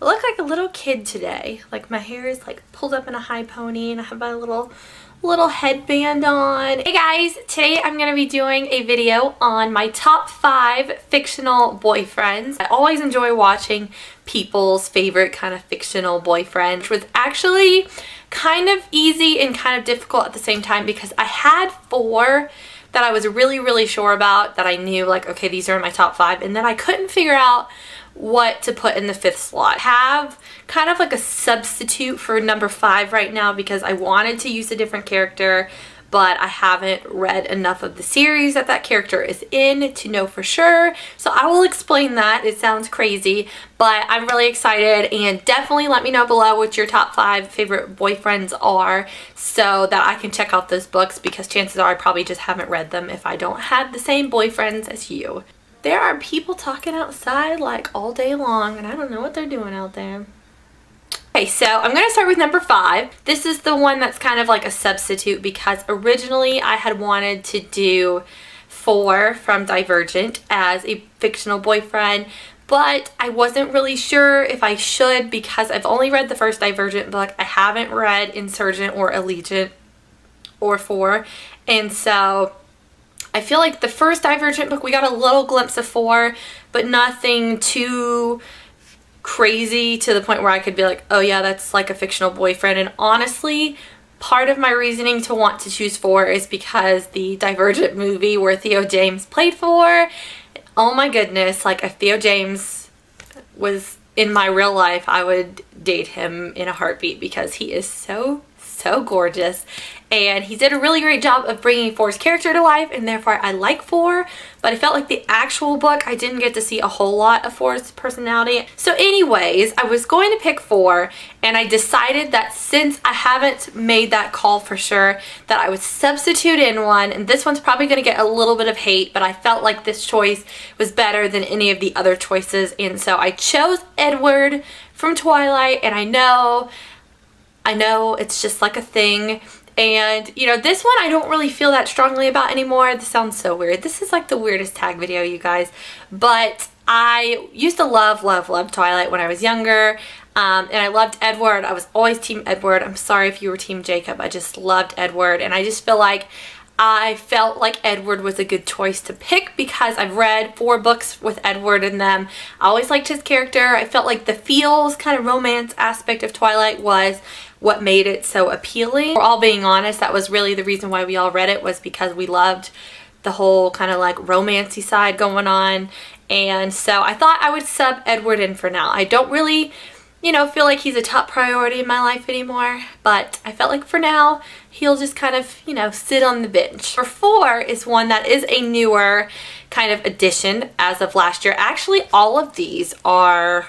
I look like a little kid today. Like my hair is like pulled up in a high pony and I have my little headband on. Hey guys, today I'm going to be doing a video on my top 5 fictional boyfriends. I always enjoy watching people's favorite kind of fictional boyfriend, which was actually kind of easy and kind of difficult at the same time because I had 4 that I was really sure about, that I knew like, okay, these are in my top 5, and then I couldn't figure out what to put in the 5th slot. I have kind of like a substitute for number 5 right now because I wanted to use a different character, but I haven't read enough of the series that character is in to know for sure. So I will explain that. It sounds crazy, but I'm really excited, and definitely let me know below what your top 5 favorite boyfriends are so that I can check out those books, because chances are I probably just haven't read them if I don't have the same boyfriends as you. There are people talking outside like all day long, and I don't know what they're doing out there. Okay, so I'm going to start with number 5. This is the one that's kind of like a substitute because originally I had wanted to do 4 from Divergent as a fictional boyfriend, but I wasn't really sure if I should because I've only read the first Divergent book. I haven't read Insurgent or Allegiant or 4, and so I feel like the first Divergent book we got a little glimpse of 4, but nothing too crazy to the point where I could be like, oh yeah, that's like a fictional boyfriend. And honestly, part of my reasoning to want to choose 4 is because the Divergent movie where Theo James played 4, oh my goodness, like if Theo James was in my real life, I would date him in a heartbeat because he is so gorgeous, and he did a really great job of bringing 4's character to life, and therefore I like 4, but I felt like the actual book I didn't get to see a whole lot of 4's personality. So anyways, I was going to pick 4, and I decided that since I haven't made that call for sure, that I would substitute in one, and this one's probably going to get a little bit of hate, but I felt like this choice was better than any of the other choices, and so I chose Edward from Twilight. And I know it's just like a thing, and you know, this one I don't really feel that strongly about anymore. This sounds so weird. This is like the weirdest tag video, you guys, but I used to love Twilight when I was younger, and I loved Edward. I was always team Edward. I'm sorry if you were team Jacob. I just loved Edward, and I just feel like I felt like Edward was a good choice to pick because I've read 4 books with Edward in them. I always liked his character. I felt like the feels kind of romance aspect of Twilight was what made it so appealing. For all being honest, that was really the reason why we all read it, was because we loved the whole kind of like romancy side going on. And so I thought I would sub Edward in for now. I don't really, you know, feel like he's a top priority in my life anymore, but I felt like for now he'll just kind of, you know, sit on the bench. For 4 is one that is a newer kind of addition as of last year. Actually, all of these are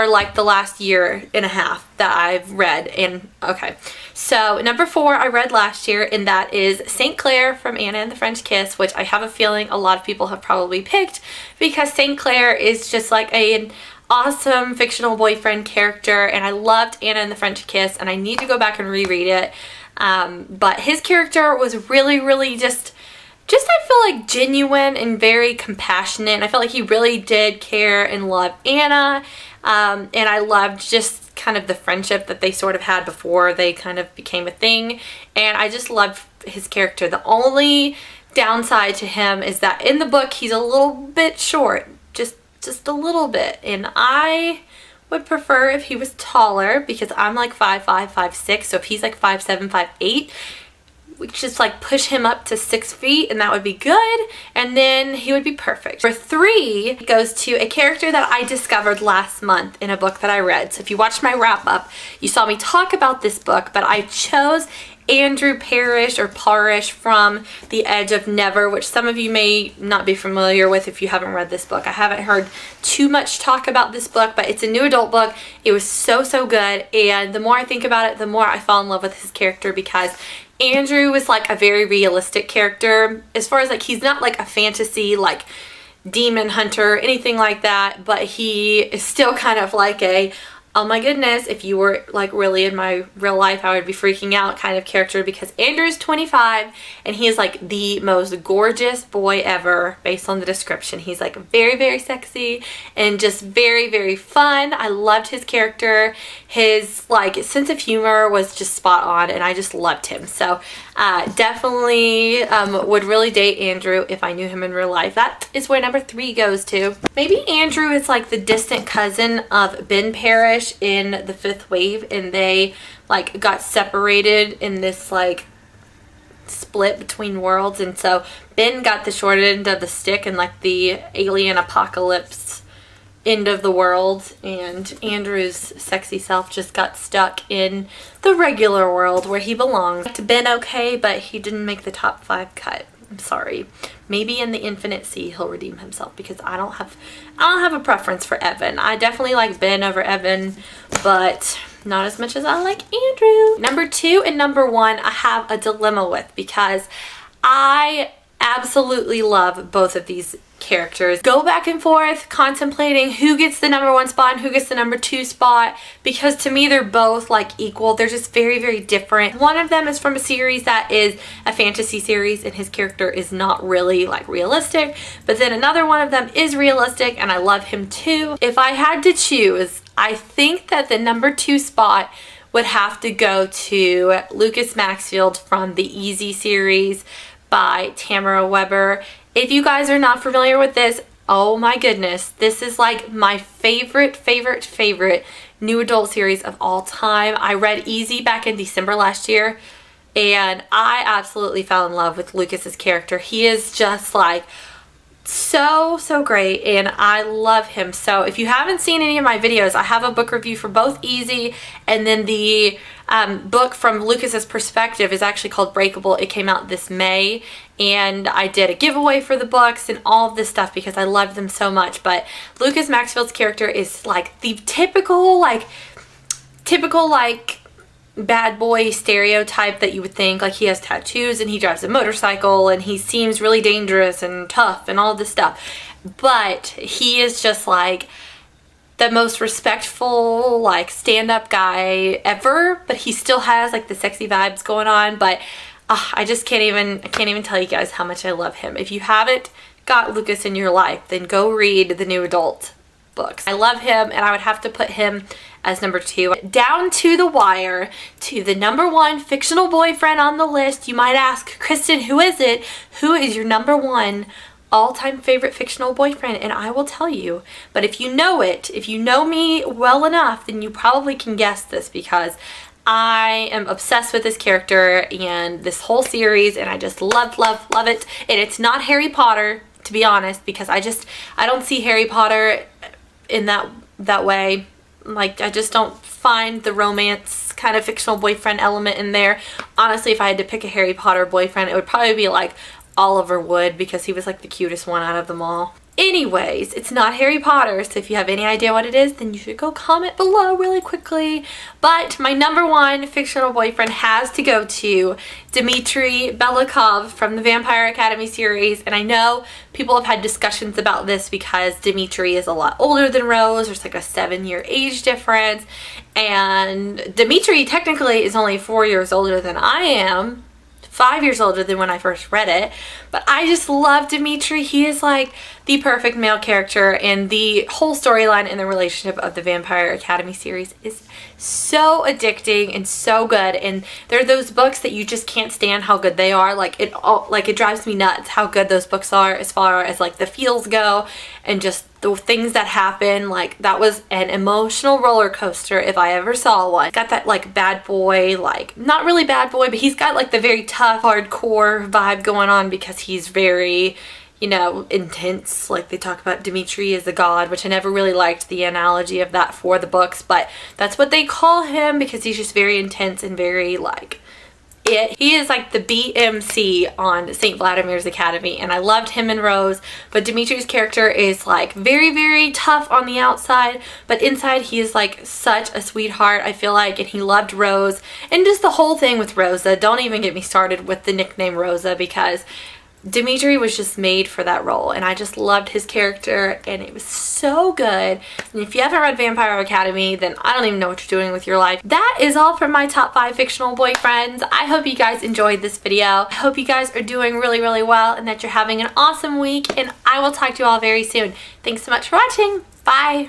like the last year and a half that I've read. And okay, so number 4 I read last year, and that is St. Clair from Anna and the French Kiss, which I have a feeling a lot of people have probably picked because St. Clair is just like an awesome fictional boyfriend character, and I loved Anna and the French Kiss, and I need to go back and reread it. But his character was really just I feel like genuine and very compassionate, and I felt like he really did care and love Anna, and I loved just kind of the friendship that they sort of had before they kind of became a thing, and I just loved his character. The only downside to him is that in the book he's a little bit short, just a little bit, and I would prefer if he was taller because I'm like 5'5", 5'6", so if he's like 5'7", 5'8", we could just like push him up to 6 feet and that would be good, and then he would be perfect. For 3 it goes to a character that I discovered last month in a book that I read. So if you watched my wrap up, you saw me talk about this book, but I chose Andrew Parrish from The Edge of Never, which some of you may not be familiar with if you haven't read this book. I haven't heard too much talk about this book, but it's a new adult book. It was so good, and the more I think about it, the more I fall in love with his character because Andrew was like a very realistic character as far as like he's not like a fantasy like demon hunter or anything like that, but he is still kind of like a oh my goodness, if you were like really in my real life, I would be freaking out kind of character, because Andrew's 25 and he is like the most gorgeous boy ever based on the description. He's like very, very sexy and just very, very fun. I loved his character. His like sense of humor was just spot on and I just loved him. So definitely would really date Andrew if I knew him in real life. That is where number 3 goes to. Maybe Andrew is like the distant cousin of Ben Parrish in The Fifth Wave, and they like got separated in this like split between worlds, and so Ben got the short end of the stick and like the alien apocalypse end of the world, and Andrew's sexy self just got stuck in the regular world where he belongs. Liked Ben okay, but he didn't make the top 5 cut. I'm sorry. Maybe in the Infinite Sea he'll redeem himself, because I don't have a preference for Evan. I definitely like Ben over Evan, but not as much as I like Andrew. Number 2 and number 1 I have a dilemma with, because I absolutely love both of these characters. Go back and forth contemplating who gets the number 1 spot and who gets the number 2 spot, because to me they're both like equal. They're just very, very different. One of them is from a series that is a fantasy series and his character is not really like realistic, but then another one of them is realistic and I love him too. If I had to choose, I think that the number 2 spot would have to go to Lucas Maxfield from the Easy series by Tamara Weber. If you guys are not familiar with this, oh my goodness, this is like my favorite new adult series of all time. I read Easy back in December last year and I absolutely fell in love with Lucas's character. He is just like so great and I love him. So if you haven't seen any of my videos, I have a book review for both Easy, and then the book from Lucas's perspective is actually called Breakable. It came out this May and I did a giveaway for the books and all of this stuff because I love them so much. But Lucas Maxfield's character is like the typical bad boy stereotype that you would think. Like, he has tattoos and he drives a motorcycle and he seems really dangerous and tough and all this stuff, but he is just like the most respectful like stand-up guy ever, but he still has like the sexy vibes going on. But I can't even tell you guys how much I love him. If you haven't got Lucas in your life, then go read the new adult books. I love him and I would have to put him as number 2. Down to the wire to the number 1 fictional boyfriend on the list. You might ask, Kristen, who is it? Who is your number 1 all-time favorite fictional boyfriend? And I will tell you, but if you know it, if you know me well enough, then you probably can guess this, because I am obsessed with this character and this whole series and I just love it. And it's not Harry Potter, to be honest, because I don't see Harry Potter in that way. Like, I just don't find the romance kind of fictional boyfriend element in there. Honestly, if I had to pick a Harry Potter boyfriend, it would probably be like Oliver Wood, because he was like the cutest one out of them all. Anyways, it's not Harry Potter, so if you have any idea what it is, then you should go comment below really quickly. But my number 1 fictional boyfriend has to go to Dmitry Belikov from the Vampire Academy series. And I know people have had discussions about this because Dmitry is a lot older than Rose. There's like a 7-year age difference. And Dmitry technically is only 4 years older than I am. 5 years older than when I first read it, but I just love Dmitry. He is like the perfect male character, and the whole storyline and the relationship of the Vampire Academy series is so addicting and so good. And they're those books that you just can't stand how good they are. Like, it drives me nuts how good those books are as far as like the feels go and just the things that happen. Like, that was an emotional roller coaster if I ever saw one. Got that like bad boy, like not really bad boy, but he's got like the very tough hardcore vibe going on because he's very, you know, intense. Like, they talk about Dmitry as a god, which I never really liked the analogy of that for the books, but that's what they call him because he's just very intense and very like he is like the BMC on St. Vladimir's Academy, and I loved him and Rose. But Dimitri's character is like very tough on the outside, but inside he is like such a sweetheart, I feel like, and he loved Rose. And just the whole thing with Rosa, don't even get me started with the nickname Rosa, because Dimitri was just made for that role, and I just loved his character, and it was so good. And if you haven't read Vampire Academy, then I don't even know what you're doing with your life. That is all from my top 5 fictional boyfriends. I hope you guys enjoyed this video. I hope you guys are doing really, really well and that you're having an awesome week, and I will talk to you all very soon. Thanks so much for watching. Bye!